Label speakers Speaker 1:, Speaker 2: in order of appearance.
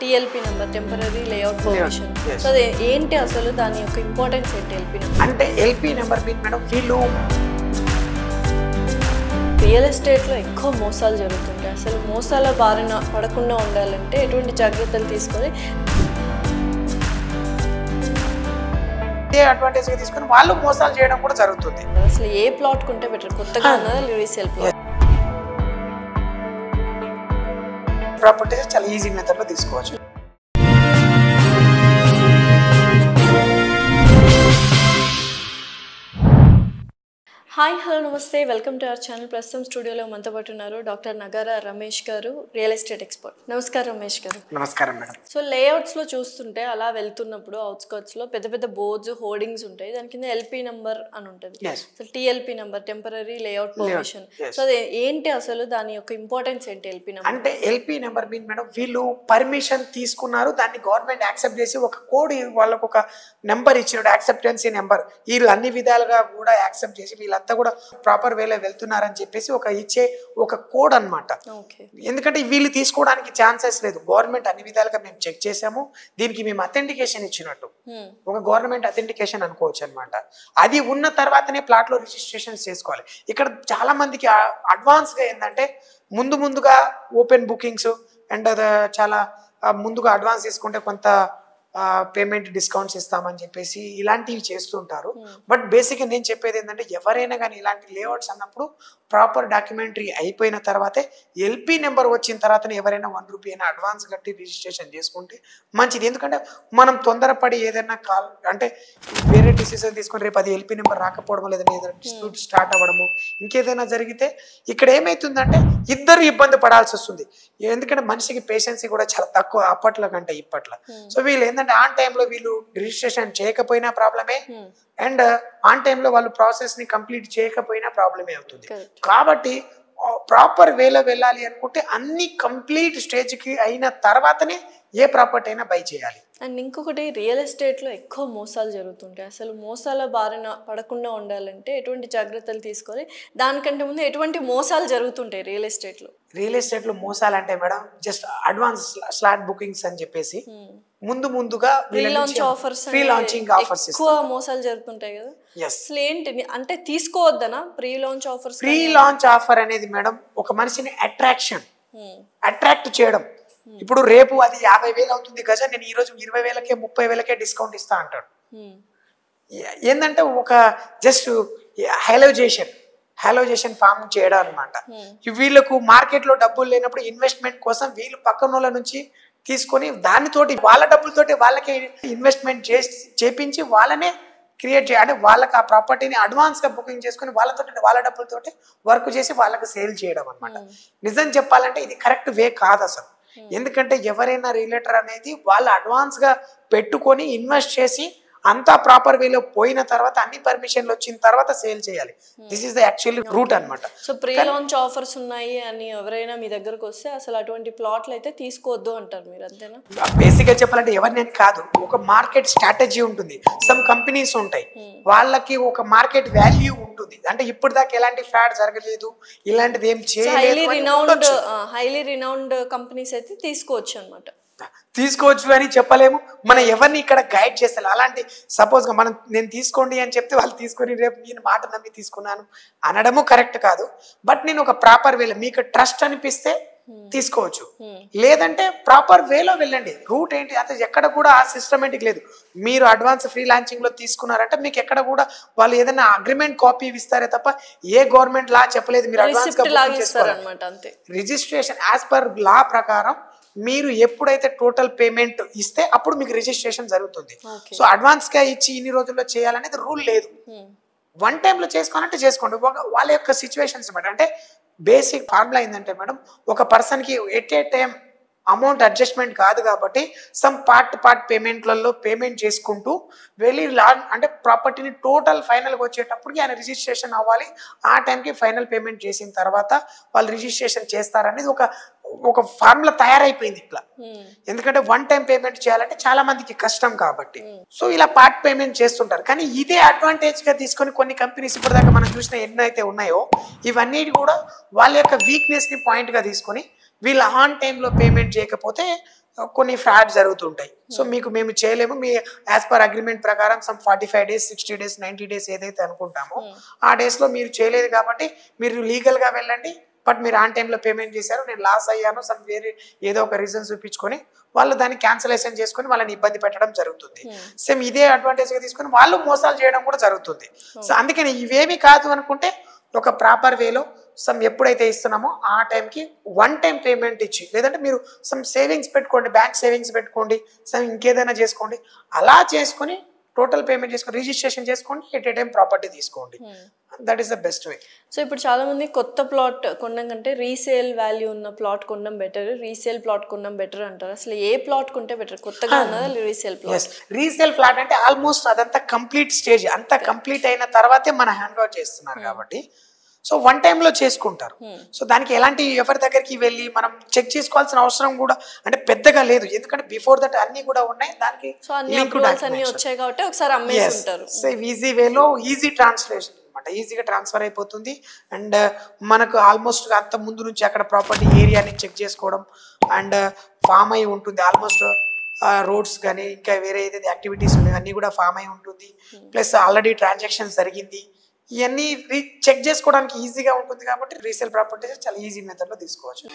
Speaker 1: TLP number temporary layout permission. So అది ఏంటి అసలు దాని యొక్క ఇంపార్టెన్స్ ఏంటి? ఎల్పీ నెంబర్
Speaker 2: అంటే ఎల్పీ నెంబర్ మీన్ మేడం వీళ్ళు
Speaker 1: రియల్ ఎస్టేట్లో ఎక్కువ మోసాలు జరుగుతుంటాయి. అసలు మోసాల బారిన పడకుండా ఉండాలంటే ఎటువంటి జాగ్రత్తలు తీసుకొని
Speaker 2: అడ్వాంటేజ్గా తీసుకొని వాళ్ళు మోసాలు చేయడం కూడా జరుగుతుంది.
Speaker 1: అసలు ఏ ప్లాట్ కొంటే బెటర్, కొత్తగా ఉన్నదా రీసేల్ ప్లాట్?
Speaker 2: ప్రాపర్టీస్ చాలా ఈజీ మెథడ్లో తీసుకోవచ్చు.
Speaker 1: హాయ్ హలో నమస్తే, వెల్కమ్ టు అవర్ ఛానల్. ప్రస్తుతం స్టూడియోలో మనతో పాటు ఉన్నారు డాక్టర్ నగారా రమేష్ గారు, రియల్ ఎస్టేట్ ఎక్స్పర్ట్. నమస్కారం రమేష్ గారు.
Speaker 2: నమస్కారం మేడం.
Speaker 1: సో లేఅవుట్స్లో చూస్తుంటే అలా వెళ్తున్నప్పుడు అవుట్స్కట్స్లో పెద్ద పెద్ద బోర్డ్స్ హోర్డింగ్స్ ఉంటాయి, దాని కింద ఎల్పీ నెంబర్ అని ఉంటుంది. So TLP number temporary layout permission. So అది ఏంటి అసలు దాని యొక్క ఇంపార్టెన్స్ ఏంటి? ఎల్పీ నెంబర్
Speaker 2: అంటే ఎల్పీ నెంబర్ మీన్ మేడం వీళ్ళు పర్మిషన్ తీసుకున్నారు, దాన్ని గవర్నమెంట్ యాక్సెప్ట్ చేసి ఒక కోడ్ వాళ్ళకు ఒక నెంబర్ ఇచ్చినాడు, యాక్సెప్టెన్సీ నెంబర్. వీళ్ళు అన్ని విధాలుగా కూడా యాక్సెప్ట్ చేసి వీళ్ళంతా కూడా ప్రాపర్ వేలో వెళ్తున్నారని చెప్పేసి ఒక ఇచ్చే ఒక కోడ్ అన్నమాట. ఎందుకంటే వీళ్ళు తీసుకోవడానికి ఛాన్సెస్ లేదు, గవర్నమెంట్ అన్ని విధాలుగా మేము చెక్ చేసాము, దీనికి మేము అథెంటికేషన్ ఇచ్చినట్టు ఒక గవర్నమెంట్ అథెంటికేషన్ అనుకోవచ్చు అనమాట. అది ఉన్న తర్వాతనే ప్లాట్ లో రిజిస్ట్రేషన్ చేసుకోవాలి. ఇక్కడ చాలా మందికి అడ్వాన్స్ గా ఏంటంటే ముందుగా ఓపెన్ బుకింగ్స్ అండ్ చాలా ముందుగా అడ్వాన్స్ తీసుకుంటే కొంత పేమెంట్ డిస్కౌంట్స్ ఇస్తామని చెప్పేసి ఇలాంటివి చేస్తుంటారు. బట్ బేసిక్గా నేను చెప్పేది ఏంటంటే ఎవరైనా కానీ ఇలాంటి లేఅవుట్స్ అన్నప్పుడు ప్రాపర్ డాక్యుమెంటరీ అయిపోయిన తర్వాతే ఎల్పీ నెంబర్ వచ్చిన తర్వాతనే ఎవరైనా ₹1 అయినా అడ్వాన్స్ కట్టి రిజిస్ట్రేషన్ చేసుకుంటే మంచిది. ఎందుకంటే మనం తొందరపడి ఏదైనా అంటే వేరే డిసిజన్ తీసుకొని రేపు అది ఎల్పీ నెంబర్ రాకపోవడం లేదని ఏదైనా డిస్ప్యూట్ స్టార్ట్ అవ్వడము ఇంకేదైనా జరిగితే ఇక్కడ ఏమవుతుందంటే ఇద్దరు ఇబ్బంది పడాల్సి వస్తుంది. ఎందుకంటే మనిషికి పేషెన్సీ కూడా చాలా తక్కువ అప్పట్లో కంటే ఇప్పట్లో. సో వీళ్ళు ఏంటంటే ఆన్ టైంలో వీళ్ళు రిజిస్ట్రేషన్ చేయకపోయినా ప్రాబ్లమే, అండ్ ఆన్ టైంలో వాళ్ళు ప్రాసెస్ ని కంప్లీట్ చేయకపోయినా ప్రాబ్లమే అవుతుంది. కాబట్టి ప్రాపర్ వేలో వెళ్ళాలి అనుకుంటే అన్ని కంప్లీట్ స్టేజ్ కి అయిన తర్వాతనే ఏ ప్రాపర్టీ అయినా బై చేయాలి.
Speaker 1: అండ్ ఇంకొకటి, రియల్ ఎస్టేట్లో ఎక్కువ మోసాలు జరుగుతుంటాయి. అసలు మోసాల బారిన పడకుండా ఉండాలంటే ఎటువంటి జాగ్రత్తలు తీసుకోవాలి? దానికంటే ముందు ఎటువంటి మోసాలు జరుగుతుంటాయి రియల్ ఎస్టేట్లో?
Speaker 2: రియల్ ఎస్టేట్లో మోసాలు అంటే madam just advance slot bookings అని చెప్పేసి ముందుగా
Speaker 1: pre launch offers,
Speaker 2: pre launching offers
Speaker 1: ఎక్కువ మోసాలు జరుగుతుంటాయి కదా. అసలు ఏంటి అంటే తీసుకోవద్దనా pre launch offers?
Speaker 2: Pre launch offer అనేది మేడం ఒక మనిషిని అట్రాక్ట్ చేయడం. ఇప్పుడు రేపు అది 50,000 అవుతుంది గజ, నేను ఈ రోజు 20,000కే 30,000కే డిస్కౌంట్ ఇస్తా అంటాడు. ఏంటంటే ఒక జస్ట్ హైలోజేషన్ ఫామ్ చేయడం అనమాట. వీళ్ళకు మార్కెట్ లో డబ్బులు లేనప్పుడు ఇన్వెస్ట్మెంట్ కోసం వీళ్ళు పక్కన వాళ్ళ నుంచి తీసుకొని దానితోటి వాళ్ళ డబ్బులతోటి వాళ్ళకి ఇన్వెస్ట్మెంట్ చేపించి వాళ్ళనే క్రియేట్ చేయాలి. అంటే వాళ్ళకి ఆ ప్రాపర్టీని అడ్వాన్స్ గా బుకింగ్ చేసుకుని వాళ్ళ డబ్బులతోటి వర్క్ చేసి వాళ్ళకి సేల్ చేయడం అనమాట. నిజం చెప్పాలంటే ఇది కరెక్ట్ వే కాదు అసలు. ఎందుకంటే ఎవరైనా రియల్టర్ అనేది వాళ్ళు అడ్వాన్స్ గా పెట్టుకొని ఇన్వెస్ట్ చేసి అంతా ప్రాపర్ వేలో పోయిన తర్వాత అన్ని పర్మిషన్లు వచ్చిన తర్వాత సేల్ చేయాలి. This is the actually route అనమాట.
Speaker 1: సో ప్రీ లాంచ్ ఆఫర్స్ ఉన్నాయి అని ఎవరైనా మీ దగ్గరకు వస్తే అసలు అటువంటి ప్లాట్లు అయితే తీసుకోవద్దు అంటారు మీరు, అంతేనా?
Speaker 2: బేసిక్ గా చెప్పాలంటే ఎవరిని కాదు, ఒక మార్కెట్ స్ట్రాటజీ ఉంటుంది. సమ్ కంపెనీస్ ఉంటాయి, వాళ్ళకి ఒక మార్కెట్ వాల్యూ ఉంటుంది. అంటే ఇప్పుడు దాకా ఎలాంటి ఫ్రాడ్ జరగలేదు, ఇలాంటిది ఏం చేయలేదు.
Speaker 1: హైలీ రినౌండ్ కంపెనీస్ అయితే తీసుకోవచ్చు అనమాట.
Speaker 2: తీసుకోవచ్చు అని చెప్పలేము, మనం ఎవరిని ఇక్కడ గైడ్ చేస్తాం. అలాంటి సపోజ్ గా నేను తీసుకోండి అని చెప్తే వాళ్ళు తీసుకొని రేపు నేను మాట నమ్మి తీసుకున్నాను అనడము కరెక్ట్ కాదు. బట్ నేను ఒక ప్రాపర్ వేలో మీకు ట్రస్ట్ అనిపిస్తే తీసుకోవచ్చు, లేదంటే ప్రాపర్ వేలో వెళ్ళండి. రూట్ ఏంటి అంటే ఎక్కడ కూడా ఆ సిస్టమేటిక్ లేదు. మీరు అడ్వాన్స్ ఫ్రీ లాంచింగ్ లో తీసుకున్నారంటే మీకు ఎక్కడ కూడా వాళ్ళు ఏదైనా అగ్రిమెంట్ కాపీ ఇస్తారే తప్ప ఏ గవర్నమెంట్ లా చెప్పలేదు మీరు అడ్వాన్స్ గా చేసుకోవాలన్నమాట. రిజిస్ట్రేషన్ యాజ్ పర్ లా ప్రకారం మీరు ఎప్పుడైతే టోటల్ పేమెంట్ ఇస్తే అప్పుడు మీకు రిజిస్ట్రేషన్ జరుగుతుంది. సో అడ్వాన్స్ గా ఇచ్చి ఇన్ని రోజుల్లో చేయాలనేది రూల్ లేదు. వన్ టైంలో చేసుకోవాలంటే చేసుకోండి, వాళ్ళ యొక్క సిచ్యువేషన్స్ బట్టి. అంటే బేసిక్ ఫార్ములా ఏంటంటే మేడం ఒక పర్సన్కి at a time amount adjustment కాదు కాబట్టి సమ్ పార్ట్ పేమెంట్లలో పేమెంట్ చేసుకుంటూ వెళ్ళి అంటే ప్రాపర్టీని టోటల్ ఫైనల్గా వచ్చేటప్పటికి ఆయన రిజిస్ట్రేషన్ అవ్వాలి. ఆ టైంకి ఫైనల్ పేమెంట్ చేసిన తర్వాత వాళ్ళు రిజిస్ట్రేషన్ చేస్తారనేది ఒక ఫార్ములా తయారైపోయింది ఇట్లా. ఎందుకంటే వన్ టైం పేమెంట్ చేయాలంటే చాలా మందికి కష్టం కాబట్టి సో ఇలా పార్ట్ పేమెంట్ చేస్తుంటారు. కానీ ఇదే అడ్వాంటేజ్ గా తీసుకొని కొన్ని కంపెనీస్ ఇప్పటిదాకా మనం చూసిన ఎన్నైతే ఉన్నాయో ఇవన్నీ కూడా వాళ్ళ యొక్క వీక్నెస్ ని పాయింట్ గా తీసుకొని వీళ్ళు ఆన్ టైంలో పేమెంట్ చేయకపోతే కొన్ని ఫ్రాడ్ జరుగుతుంటాయి. సో మీకు మేము చేయలేము, మీ యాజ్ పర్ అగ్రిమెంట్ ప్రకారం సమ్ 45 days 60 days 90 days ఏదైతే అనుకుంటామో ఆ డేస్లో మీరు చేయలేదు కాబట్టి మీరు లీగల్గా వెళ్ళండి, బట్ మీరు ఆన్ టైంలో పేమెంట్ చేశారు, నేను లాస్ అయ్యాను సమ్ వేరే ఏదో ఒక రీజన్ చూపించుకొని వాళ్ళు దాన్ని క్యాన్సలేషన్ చేసుకొని వాళ్ళని ఇబ్బంది పెట్టడం జరుగుతుంది. సేమ్ ఇదే అడ్వాంటేజ్గా తీసుకొని వాళ్ళు మోసాలు చేయడం కూడా జరుగుతుంది. సో అందుకని ఇవేమి కాదు అనుకుంటే ఒక ప్రాపర్ వేలో సమ్ ఎప్పుడైతే ఇస్తున్నామో ఆ టైంకి వన్ టైం పేమెంట్ ఇచ్చి, లేదంటే మీరు సమ్ సేవింగ్స్ పెట్టుకోండి, బ్యాంక్ సేవింగ్స్ పెట్టుకోండి, సమ్ ఇంకేదైనా చేసుకోండి, అలా చేసుకొని టోటల్ పేమెంట్ చేసుకొని రిజిస్ట్రేషన్ చేసుకోండి, ఎట్ ఏ టైం ప్రాపర్టీ తీసుకోండి. That is the best way.
Speaker 1: So ఇప్పుడు చాలా మంది కొత్త ప్లాట్ కొనడం కంటే రీసేల్ వాల్యూ ఉన్న ప్లాట్ కొనడం బెటర్, రీసేల్ ప్లాట్ కొనడం బెటర్ అంటారు. అసలు ఏ ప్లాట్ కొంటే బెటర్, కొత్తగా ఉన్నదా రీసేల్ ప్లాట్?
Speaker 2: రీసేల్ ఫ్లాట్ అంటే ఆల్మోస్ట్ అదంతా కంప్లీట్ స్టేజ్, అంతా కంప్లీట్ అయిన తర్వాతే మన హ్యాండ్ ఓవర్ చేస్తున్నారు కాబట్టి సో వన్ టైంలో చేసుకుంటారు. సో దానికి ఎలాంటి ఎవరి దగ్గరికి వెళ్ళి మనం చెక్ చేసుకోవాల్సిన అవసరం కూడా అంటే పెద్దగా లేదు, ఎందుకంటే బిఫోర్ దట్ అన్ని కూడా ఉన్నాయి, దానికి
Speaker 1: వచ్చాయి కాబట్టి ఒకసారి అమ్మేసి ఉంటారు.
Speaker 2: సో ఈజీ వేలో ఈజీ ట్రాన్స్లేషన్ అనమాట, ఈజీగా ట్రాన్స్ఫర్ అయిపోతుంది. అండ్ మనకు ఆల్మోస్ట్ అంత ముందు నుంచి అక్కడ ప్రాపర్టీ ఏరియాని చెక్ చేసుకోవడం అండ్ ఫామ్ అయి ఉంటుంది, ఆల్మోస్ట్ రోడ్స్ కానీ ఇంకా వేరే ఏదైతే యాక్టివిటీస్ ఉన్నాయి అన్నీ కూడా ఫామ్ అయి ఉంటుంది, ప్లస్ ఆల్రెడీ ట్రాన్సాక్షన్ జరిగింది, ఇవన్నీ చెక్ చేసుకోవడానికి ఈజీగా ఉంటుంది. కాబట్టి రీసేల్ ప్రాపర్టీస్ చాలా ఈజీ మెథడ్లో తీసుకోవచ్చు.